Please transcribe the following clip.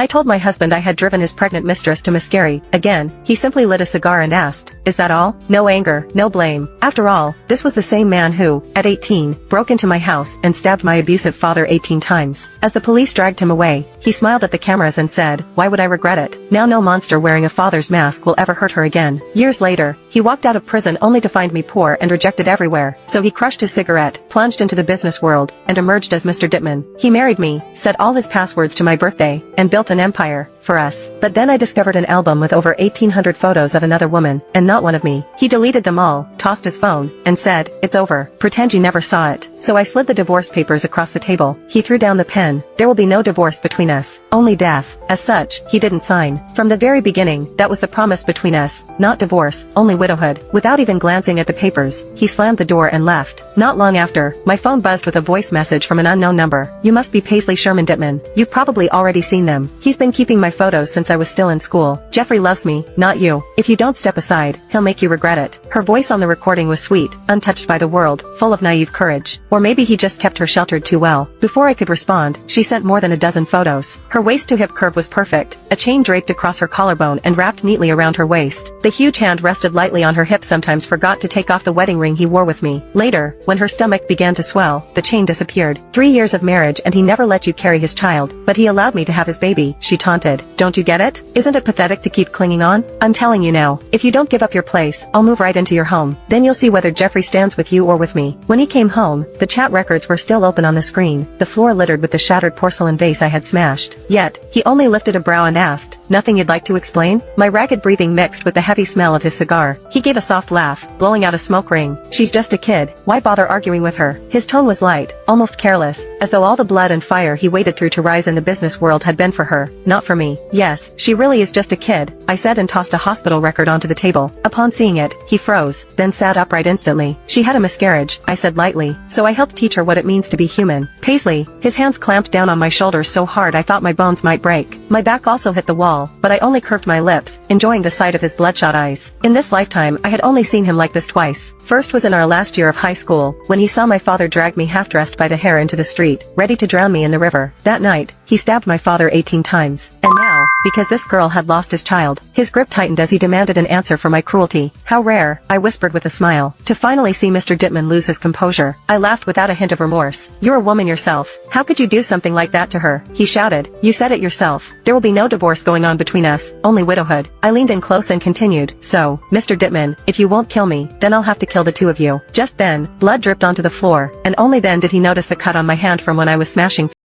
I told my husband I had driven his pregnant mistress to Mascari. Again, he simply lit a cigar and asked, "Is that all?" No anger, no blame. After all, this was the same man who, at 18, broke into my house and stabbed my abusive father 18 times. As the police dragged him away, he smiled at the cameras and said, "Why would I regret it? Now no monster wearing a father's mask will ever hurt her again." Years later, he walked out of prison only to find me poor and rejected everywhere. So he crushed his cigarette, plunged into the business world, and emerged as Mr. Dittman. He married me, set all his passwords to my birthday, and built an empire for us. But then I discovered an album with over 1,800 photos of another woman, and not one of me. He deleted them all, tossed his phone, and said, "It's over. Pretend you never saw it." So I slid the divorce papers across the table. He threw down the pen. There will be no divorce between us, only death. As such, he didn't sign. From the very beginning, that was the promise between us, not divorce, only widowhood. Without even glancing at the papers, he slammed the door and left. Not long after, my phone buzzed with a voice message from an unknown number. "You must be Paisley Sherman Dittman. You've probably already seen them. He's been keeping my photos since I was still in school. Jeffrey loves me, not you. If you don't step aside, he'll make you regret it." Her voice on the recording was sweet, untouched by the world, full of naive courage. Or maybe he just kept her sheltered too well. Before I could respond, she sent more than a dozen photos. Her waist-to-hip curve was perfect, a chain draped across her collarbone and wrapped neatly around her waist. The huge hand rested lightly on her hip, sometimes forgot to take off the wedding ring he wore with me. Later, when her stomach began to swell, the chain disappeared. 3 years of marriage and he never let you carry his child, but he allowed me to have his baby, she taunted. Don't you get it? Isn't it pathetic to keep clinging on? I'm telling you now, if you don't give up your place, I'll move right into your home. Then you'll see whether Jeffrey stands with you or with me. When he came home, the chat records were still open on the screen, the floor littered with the shattered porcelain vase I had smashed. Yet, he only lifted a brow and asked, "Nothing you'd like to explain?" My ragged breathing mixed with the heavy smell of his cigar. He gave a soft laugh, blowing out a smoke ring. "She's just a kid. Why bother arguing with her?" His tone was light, almost careless, as though all the blood and fire he waded through to rise in the business world had been for her, not for me. "Yes, she really is just a kid," I said and tossed a hospital record onto the table. Upon seeing it, he froze, then sat upright instantly. "She had a miscarriage," I said lightly, "so I helped teach her what it means to be human." Paisley, his hands clamped down on my shoulders so hard I thought my bones might break. My back also hit the wall, but I only curved my lips, enjoying the sight of his bloodshot eyes. In this lifetime, I had only seen him like this twice. First was in our last year of high school, when he saw my father drag me half-dressed by the hair into the street, ready to drown me in the river. That night, he stabbed my father 18 times. And now, because this girl had lost his child, his grip tightened as he demanded an answer for my cruelty. "How rare," I whispered with a smile, "to finally see Mr. Dittman lose his composure." I laughed without a hint of remorse. "You're a woman yourself. How could you do something like that to her?" he shouted. "You said it yourself. There will be no divorce going on between us, only widowhood." I leaned in close and continued, "So, Mr. Dittman, if you won't kill me, then I'll have to kill the two of you." Just then, blood dripped onto the floor, and only then did he notice the cut on my hand from when I was smashing